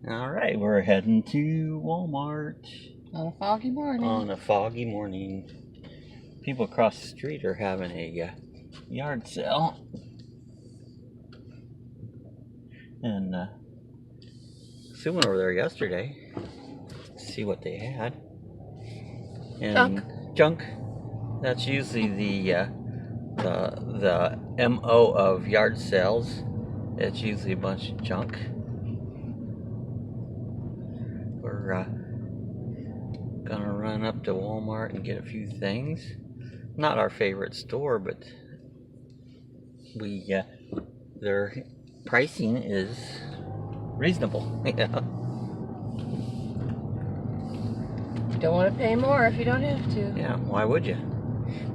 All right, we're heading to Walmart On a foggy morning. on a foggy morning. People across the street are having a yard sale, and Sue went over there yesterday to see what they had. And junk. That's usually the MO of yard sales. It's usually a bunch of junk. We're gonna run up to Walmart and get a few things. Not our favorite store, but their pricing is reasonable. Yeah. You don't want to pay more if you don't have to. Yeah, why would you?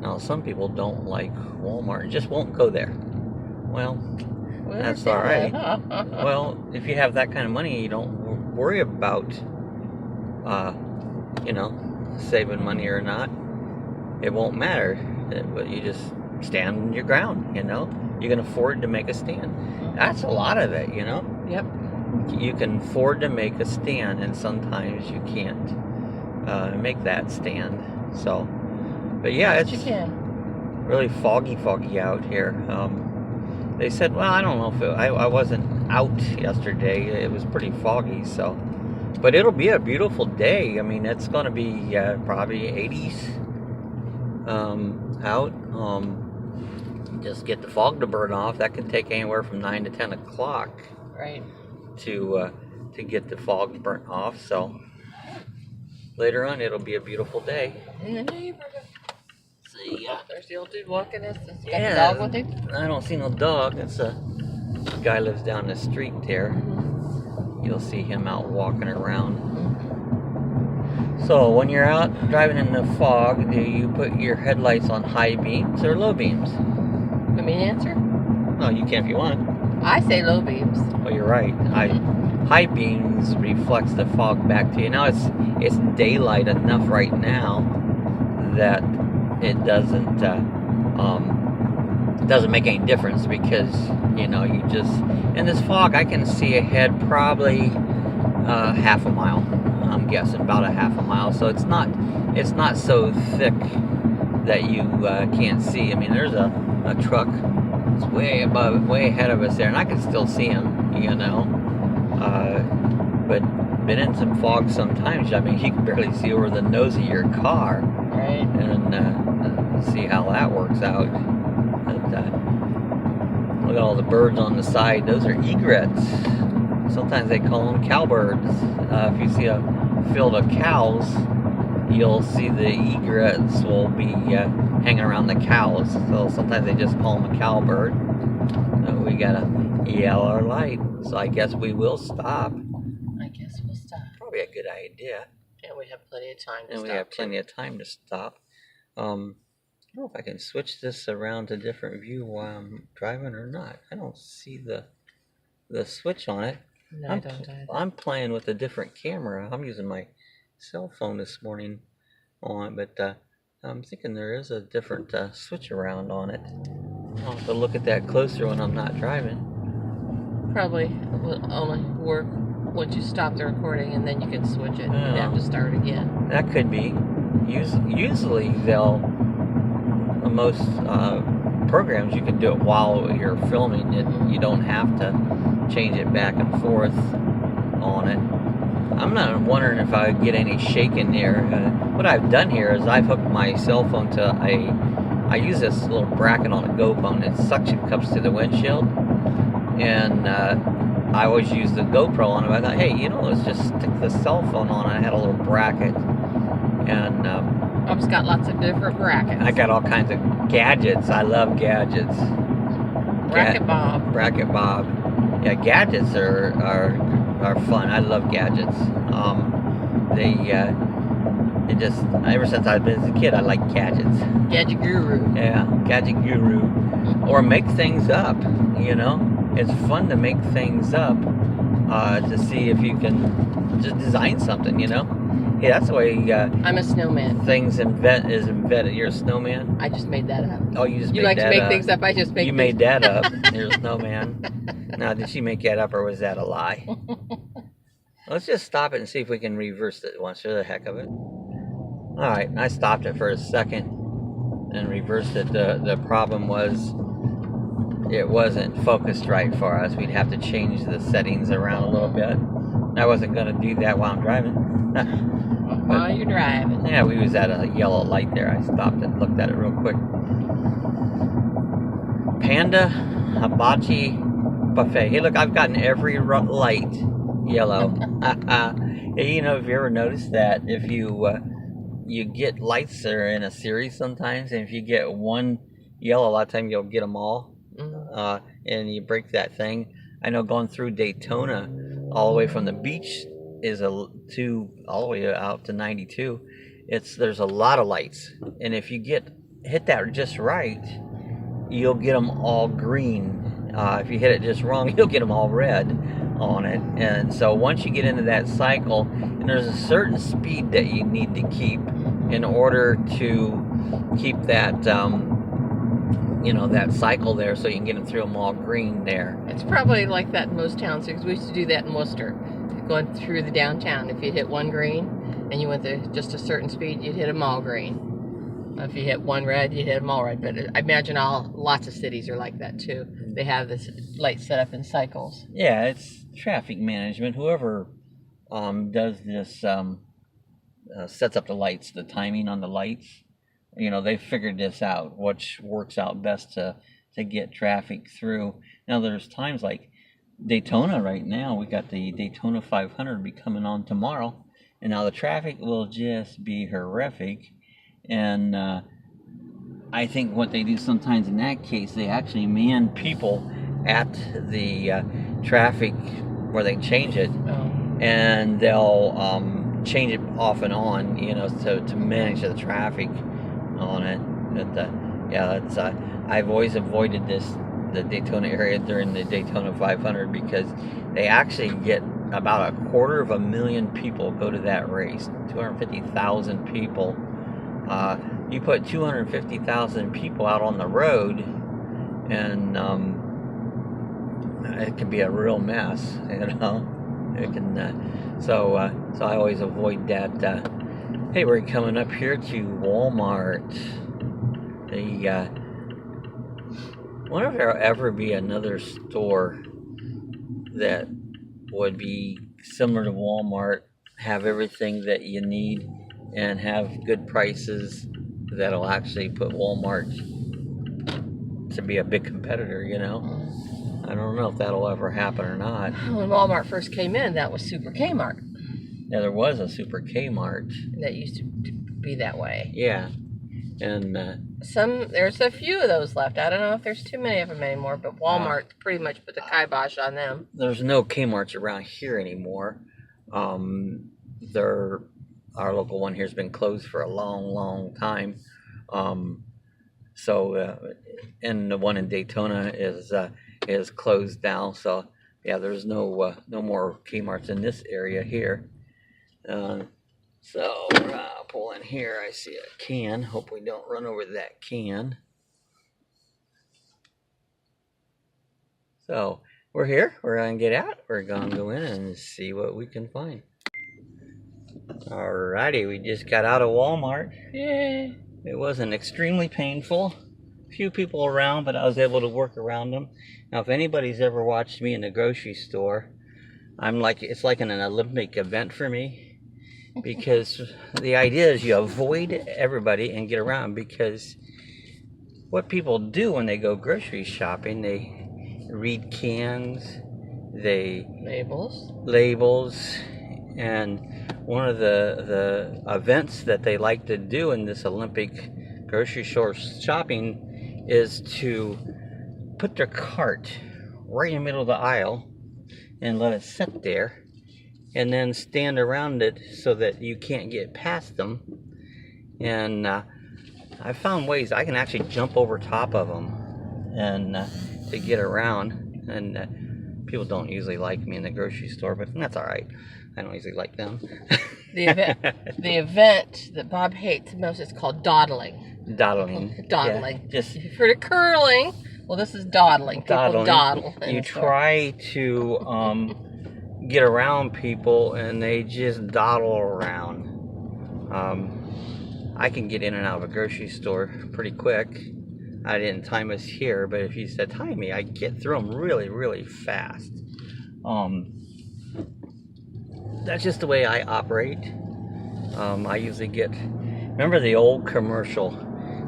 Now, some people don't like Walmart and just won't go there. Well, that's all right. Well, if you have that kind of money, you don't worry about, saving money or not. It won't matter. But you just stand your ground, You can afford to make a stand. That's a lot of it, Yep. You can afford to make a stand, and sometimes you can't make that stand. So, but yeah, Yes, it's you can. really foggy out here. They said, well, I don't know if I wasn't out yesterday. It was pretty foggy, so. But it'll be a beautiful day. I mean, it's going to be probably 80s out. Just get the fog to burn off. That can take anywhere from 9 to 10 o'clock. Right. To get the fog burnt off. So later on, it'll be a beautiful day. In the neighborhood. See, there's the old dude walking us. Yeah, the dog with him. I don't see no dog. It's a guy lives down the street there. You'll see him out walking around. So when you're out driving in the fog, do you put your headlights on high beams or low beams? Want me to answer? No, you can if you want. I say low beams. Oh, you're right. High beams reflects the fog back to you. Now it's daylight enough right now that it doesn't make any difference because you just in this fog I can see ahead probably half a mile. I'm guessing about a half a mile. So it's not so thick that you can't see. I mean, there's a truck. It's way ahead of us there, and I can still see him. But been in some fog sometimes. I mean, you can barely see over the nose of your car. Right. And see how that works out. But, look at all the birds on the side. Those are egrets. Sometimes they call them cowbirds. If you see a field of cows, you'll see the egrets will be hanging around the cows. So sometimes they just call them a cowbird. We got a yellow light, so I guess we will stop. I guess we'll stop. Probably a good idea. And we have plenty of time to And stop. we have plenty of time to stop. I don't know if I can switch this around to different view while I'm driving or not. I don't see the switch on it. No, I don't either. I'm playing with a different camera. I'm using my cell phone this morning on it, but I'm thinking there is a different switch around on it. I'll have to look at that closer when I'm not driving. Probably will only work once you stop the recording, and then you can switch it. You'd have to start again. That could be. Usually most programs you can do it while you're filming it. You don't have to change it back and forth on it. I'm not wondering if I would get any shaking there. What I've done here is I've hooked my cell phone to I use this little bracket on a GoPro, and suction cups to the windshield. And I always use the GoPro on it. I thought, hey, let's just stick the cell phone on. I had a little bracket. And Bob's got lots of different brackets. I got all kinds of gadgets. I love gadgets. Bracket Bob. Yeah, gadgets are fun. I love gadgets. They just ever since I've been as a kid, I like gadgets. Gadget guru. Yeah, gadget guru. Or make things up. It's fun to make things up to see if you can just design something. Yeah, that's the way I'm a snowman. Things invented. You're a snowman? I just made that up. Oh, you just You made like that to make up. things up, I just make You made that up. You're a snowman. Now, did she make that up or was that a lie? Let's just stop it and see if we can reverse it once for the heck of it. All right, I stopped it for a second and reversed it. The problem was it wasn't focused right for us. We'd have to change the settings around a little bit. I wasn't going to do that while I'm driving. While you're driving. Yeah, we was at a yellow light there. I stopped and looked at it real quick. Panda Hibachi Buffet. Hey, look, I've gotten every light yellow. You know, have you ever noticed that if you get lights that are in a series sometimes, and if you get one yellow, a lot of times you'll get them all, and you break that thing. I know going through Daytona, all the way from the beach is all the way out to 92. There's a lot of lights, and if you hit that just right, you'll get them all green. If you hit it just wrong, you'll get them all red on it. And so once you get into that cycle, and there's a certain speed that you need to keep in order to keep that that cycle there, so you can get them through them all green there. It's probably like that in most towns, because we used to do that in Worcester, going through the downtown. If you hit one green and you went to just a certain speed, you'd hit them all green. If you hit one red, you hit them all red. But I imagine lots of cities are like that too. They have this light set up in cycles. Yeah, it's traffic management. Whoever does this sets up the lights, the timing on the lights. You know, they figured this out, which works out best to get traffic through. Now, there's times like Daytona right now. We got the Daytona 500 be coming on tomorrow, and now the traffic will just be horrific. And I think what they do sometimes in that case, they actually man people at the traffic where they change it, and they'll change it off and on, to manage the traffic on it. But I've always avoided the Daytona area during the Daytona 500, because they actually get about 250,000 people go to that race. 250,000 people. You put 250,000 people out on the road, and it can be a real mess. It can. So I always avoid that. Hey, we're coming up here to Walmart. Wonder if there'll ever be another store that would be similar to Walmart, have everything that you need, and have good prices that'll actually put Walmart to be a big competitor, I don't know if that'll ever happen or not. When Walmart first came in, that was Super Kmart. Yeah, there was a Super Kmart. That used to be that way. Yeah. And there's a few of those left. I don't know if there's too many of them anymore, but Walmart pretty much put the kibosh on them. There's no Kmarts around here anymore. Our local one here has been closed for a long, long time. And the one in Daytona is closed now. So yeah, there's no more Kmarts in this area here. So I'll pull in here. I see a can. Hope we don't run over that can. So we're here. We're gonna get out. We're gonna go in and see what we can find. Alrighty, we just got out of Walmart. Yay! It wasn't extremely painful. Few people around, but I was able to work around them. Now, if anybody's ever watched me in the grocery store, it's like an Olympic event for me, because the idea is you avoid everybody and get around, because what people do when they go grocery shopping, they read cans, labels, and one of the events that they like to do in this Olympic grocery store shopping is to put their cart right in the middle of the aisle and let it sit there, and then stand around it so that you can't get past them. And I found ways I can actually jump over top of them and to get around. And people don't usually like me in the grocery store, but that's all right. I don't usually like them. The event that Bob hates most is called dawdling. Dawdling. Yeah, you've heard of curling. Well, this is dawdling. People dawdle. You try to get around people and they just dawdle around. I can get in and out of a grocery store pretty quick. I didn't time us here, but if you said time me, I get through them really, really fast. That's just the way I operate. I usually get, remember the old commercial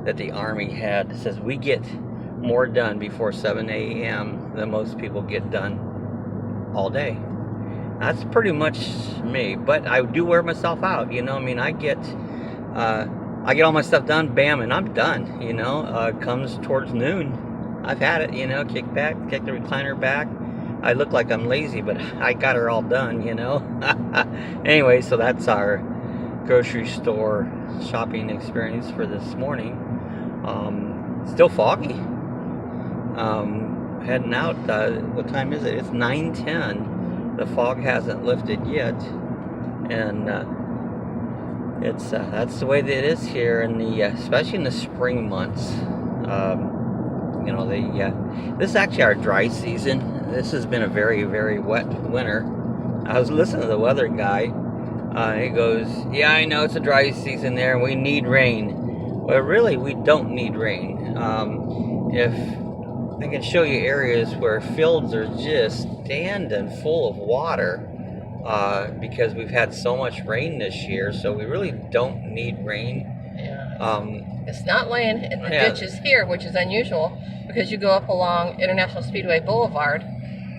that the Army had that says we get more done before 7 a.m. than most people get done all day. That's pretty much me, but I do wear myself out, you know. I mean, I get all my stuff done, bam, and I'm done, you know. Comes towards noon, I've had it, you know. Kick the recliner back. I look like I'm lazy, but I got her all done, you know. Anyway, so that's our grocery store shopping experience for this morning. Still foggy. Heading out, what time is it? It's 9:10. The fog hasn't lifted yet, and it's that's the way that it is here in the especially in the spring months. You know, this is actually our dry season. This has been a very, very wet winter. I was listening to the weather guy. He goes, yeah, I know it's a dry season there and we need rain. Well, really, we don't need rain. If I can show you areas where fields are just standing full of water because we've had so much rain this year, so we really don't need rain. Yeah. It's not laying in the ditches here, which is unusual because you go up along International Speedway Boulevard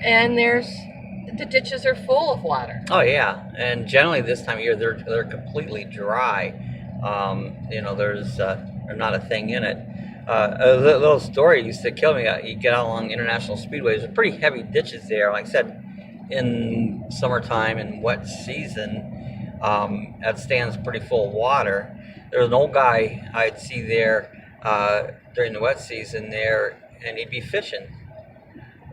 and the ditches are full of water. Oh yeah, and generally this time of year they're completely dry. You know, there's not a thing in it. A little story used to kill me. You get out along International Speedway. There's pretty heavy ditches there. Like I said, in summertime and wet season, that stands pretty full of water. There was an old guy I'd see there during the wet season there, and he'd be fishing.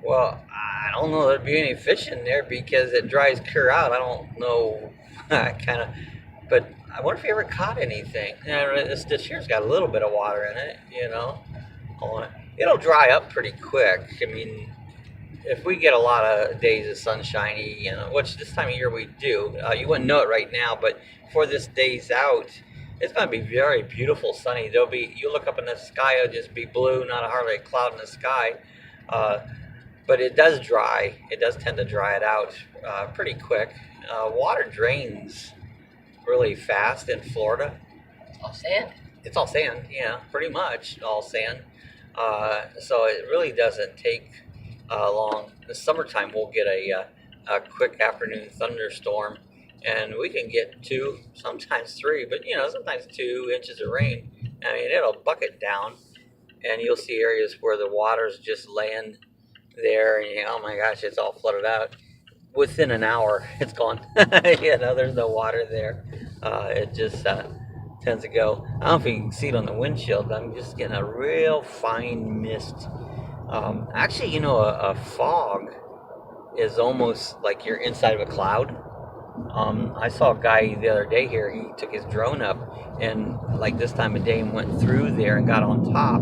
Well, I don't know there'd be any fishing there because it dries clear out. I don't know, but I wonder if he ever caught anything. This year's got a little bit of water in it, you know. It'll dry up pretty quick. I mean, if we get a lot of days of sunshiny, you know, which this time of year we do, you wouldn't know it right now, but before this day's out, it's going to be very beautiful sunny. You look up in the sky, it'll just be blue, not hardly a cloud in the sky. But it does dry. It does tend to dry it out pretty quick. Water drains really fast in Florida. It's all sand. It's all sand, yeah, pretty much all sand. So it really doesn't take long. In the summertime, we'll get a quick afternoon thunderstorm, and we can get 2, sometimes 3, but you know, sometimes 2 inches of rain. I mean, it'll bucket down, and you'll see areas where the water's just laying there, and oh my gosh, it's all flooded out. Within an hour, it's gone. You know, there's no water there. It just tends to go. I don't know if you can see it on the windshield. I'm just getting a real fine mist. Actually, you know, a fog is almost like you're inside of a cloud. I saw a guy the other day here. He took his drone up and like this time of day and went through there and got on top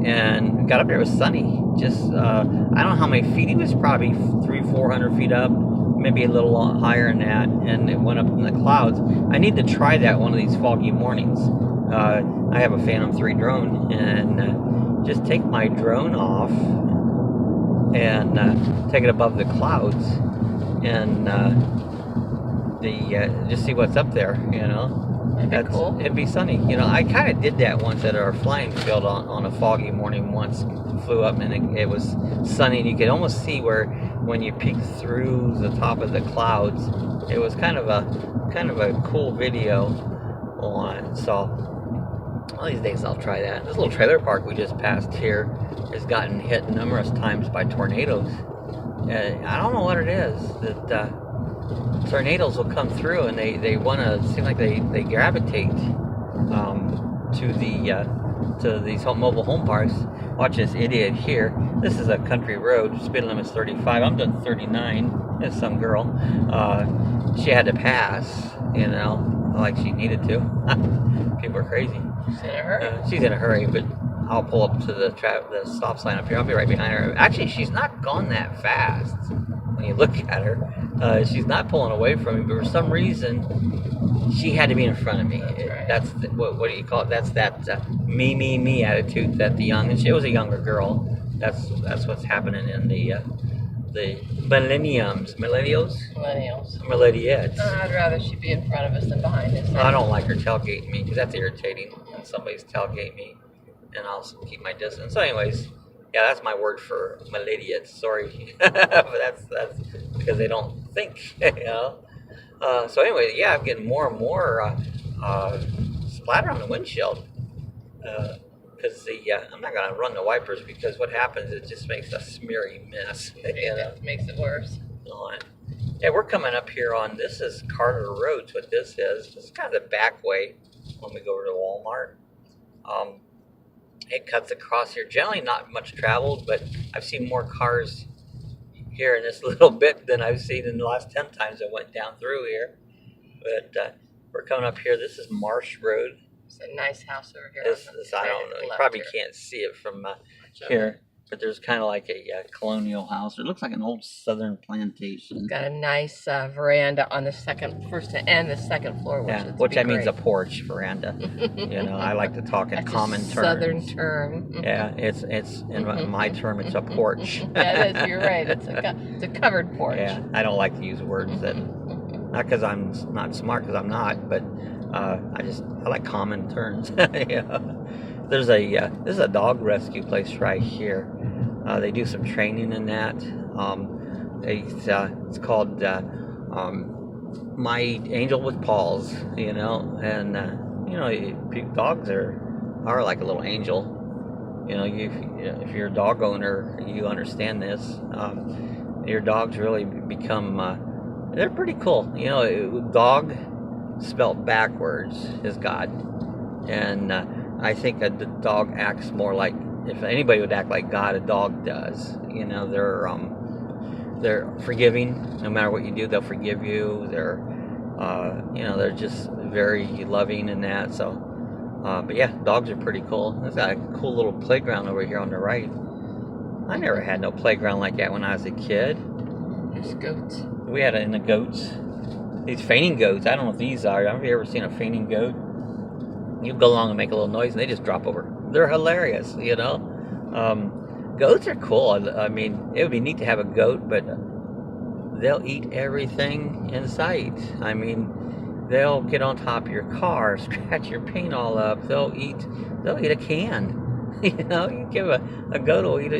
and got up there. It was sunny. Just I don't know how many feet. He was probably 300-400 feet up, maybe a little higher than that, and it went up in the clouds. I need to try that one of these foggy mornings. I have a Phantom 3 drone, and just take my drone off and take it above the clouds and just see what's up there, you know. That'd be cool. It'd be sunny. You know, I kind of did that once at our flying field on a foggy morning once. Flew up and it was sunny, and you could almost see where when you peeked through the top of the clouds, it was kind of a cool video on. So one of these days I'll try that. This little trailer park we just passed here has gotten hit numerous times by tornadoes. I don't know what it is that tornadoes will come through and they want to seem like they gravitate to these mobile home parks. Watch this idiot here. This is a country road. Speed limit's 35. I'm doing 39. There's some girl. She had to pass, you know, like she needed to. People are crazy. She's in a hurry. She's in a hurry, but I'll pull up to the stop sign up here. I'll be right behind her. Actually, she's not gone that fast. when you look at her. She's not pulling away from me, but for some reason, she had to be in front of me. That's what do you call it? That's that me attitude that the young, and she was a younger girl. That's what's happening in the millennials. I'd rather she be in front of us than behind us. I don't like her tailgating me because that's irritating when somebody's tailgating me, and I'll keep my distance. So, anyways, yeah, that's my word for millennials. Sorry, but that's because they don't think, you know. So anyway, yeah, I'm getting more and more splatter on the windshield. Because I'm not gonna run the wipers because what happens, it just makes a smeary mess. You know? It makes it worse. Yeah, we're coming up here on, this is Carter Road. What this is kind of the back way when we go over to Walmart. It cuts across here. Generally not much traveled, but I've seen more cars here in this little bit than I've seen in the last 10 times I went down through here. But we're coming up here. This is Marsh Road. It's a nice house over here. This I don't know. You probably can't see it from here, but there's kind of like a colonial house. It looks like an old southern plantation. It's got a nice veranda on the first and the second floor, which that means a porch veranda. You know, I like to talk in common terms. Southern term. Yeah, it's in my term, it's a porch. Yeah, it is. You're right. It's a covered porch. Yeah, I don't like to use words that, not because I'm not smart, because I'm not, but I like common terms. Yeah. There's this is a dog rescue place right here. They do some training in that. It's called My Angel with Paws, you know, and you know, dogs are like a little angel. You know, if you're a dog owner, you understand this. Your dogs really become they're pretty cool. You know, dog spelled backwards is God, and I think a dog acts more like, if anybody would act like God, a dog does. You know, they're forgiving. No matter what you do, they'll forgive you. They're they're just very loving in that. So, but yeah, dogs are pretty cool. It's got a cool little playground over here on the right. I never had no playground like that when I was a kid. There's goats. We had it in the goats. These fainting goats. I don't know if these are. Have you ever seen a fainting goat? You go along and make a little noise, and they just drop over. They're hilarious, you know. Goats are cool. I mean, it would be neat to have a goat, but they'll eat everything in sight. I mean, they'll get on top of your car, scratch your paint all up. They'll eat a can. You know, you give a goat will eat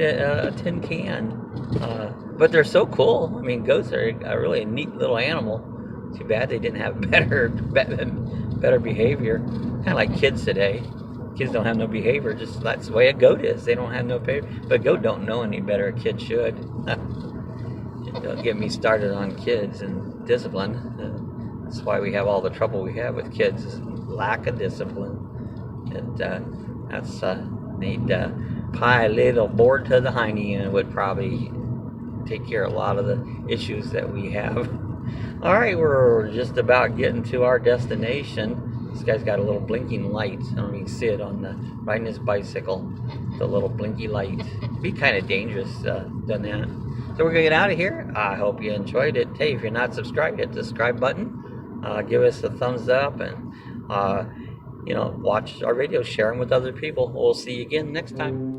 a tin can. But they're so cool. I mean, goats are really a neat little animal. Too bad they didn't have better behavior. Kind of like kids today. Kids don't have no behavior. Just that's the way a goat is. They don't have no behavior. But a goat don't know any better. A kid should. Don't get me started on kids and discipline. That's why we have all the trouble we have with kids. Is lack of discipline. And that's need pie a little board to the hiney, and it would probably take care of a lot of the issues that we have. All right, we're just about getting to our destination. This guy's got a little blinking light. I don't know if you can see it on riding his bicycle. It's a little blinky light. It'd be kind of dangerous doing that. So we're gonna get out of here. I hope you enjoyed it. Hey, if you're not subscribed, hit the subscribe button. Give us a thumbs up, and watch our videos, share them with other people. We'll see you again next time.